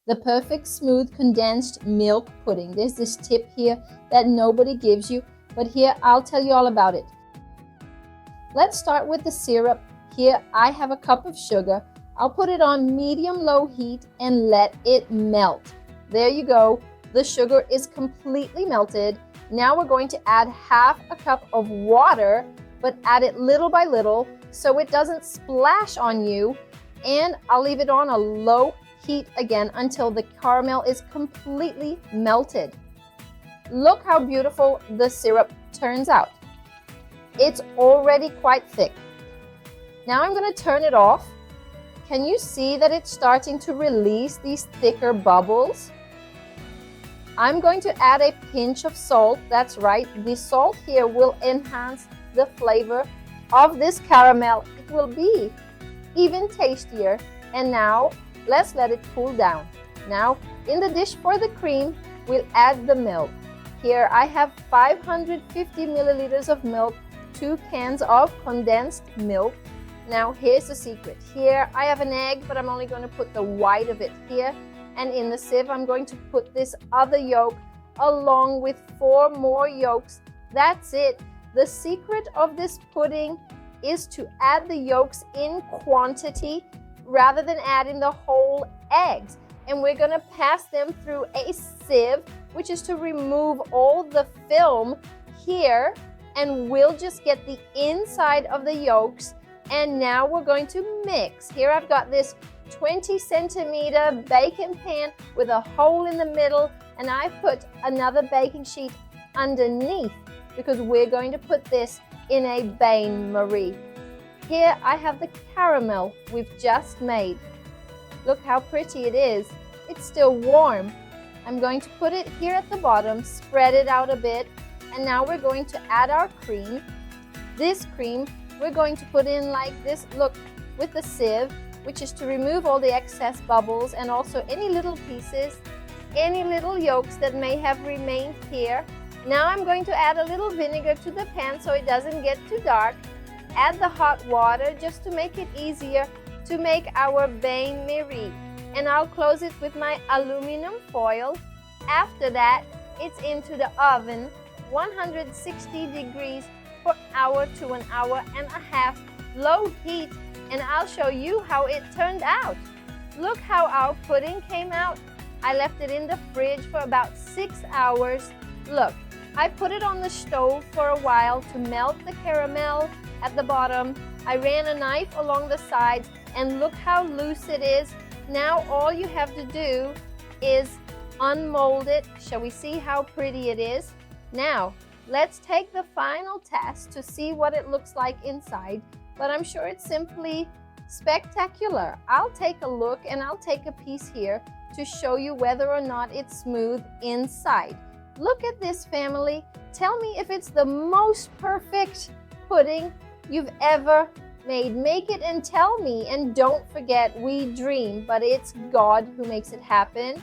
the perfect smooth condensed milk pudding. There's this tip here that nobody gives you, but here I'll tell you all about it. Let's start with the syrup. Here I have a cup of sugar. I'll put it on medium-low heat and let it melt. There you go. The sugar is completely melted. Now we're going to add half a cup of water, but add it little by little so it doesn't splash on you. And I'll leave it on a low heat again until the caramel is completely melted. Look how beautiful the syrup turns out. It's already quite thick. Now I'm going to turn it off. Can you see that it's starting to release these thicker bubbles? I'm going to add a pinch of salt. That's right, the salt here will enhance the flavor of this caramel. It will be even tastier. And now let's let it cool down. Now in the dish for the cream, we'll add the milk. Here I have 550 milliliters of milk, 2 cans of condensed milk. Now here's the secret. Here I have an egg, but I'm only going to put the white of it here. And in the sieve, I'm going to put this other yolk along with 4 more yolks. That's it. The secret of this pudding is to add the yolks in quantity rather than adding the whole eggs. And we're going to pass them through a sieve, which is to remove all the film here. And we'll just get the inside of the yolks. And now we're going to mix. Here I've got this 20 centimeter baking pan with a hole in the middle, and I put another baking sheet underneath because we're going to put this in a bain-marie. Here I have the caramel we've just made. Look how pretty it is. It's still warm. I'm going to put it here at the bottom, spread it out a bit, and now we're going to add our cream. This cream we're going to put in like this, look, with the sieve, which is to remove all the excess bubbles and also any little pieces, any little yolks that may have remained here. Now I'm going to add a little vinegar to the pan so it doesn't get too dark. Add the hot water just to make it easier to make our bain-marie. And I'll close it with my aluminum foil. After that, it's into the oven, 160 degrees for an hour to an hour and a half, low heat. And I'll show you how it turned out. Look how our pudding came out. I left it in the fridge for about 6 hours. Look, I put it on the stove for a while to melt the caramel at the bottom. I ran a knife along the sides and look how loose it is. Now all you have to do is unmold it. Shall we see how pretty it is? Now, let's take the final test to see what it looks like inside. But I'm sure it's simply spectacular. I'll take a look and I'll take a piece here to show you whether or not it's smooth inside. Look at this, family. Tell me if it's the most perfect pudding you've ever made. Make it and tell me. And don't forget, we dream, but it's God who makes it happen.